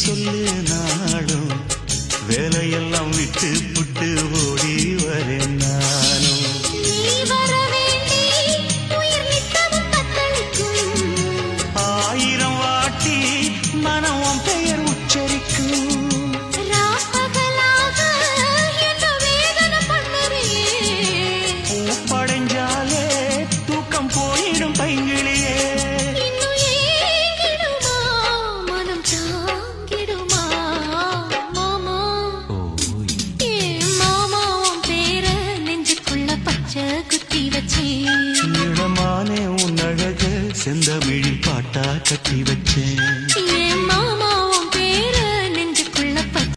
சொல்லு நாடும் வேலையெல்லாம் விட்டு புட்டு ஓடி வரேன் நானும். ஆயிரம் வாட்டி மனம் பெயர் உச்சரிக்கும். பூப்படைஞ்சாலே தூக்கம் போயிடும் பைங்கிளியே. இடமானே உன் அழக செந்தமிழி பாட்டா கட்டி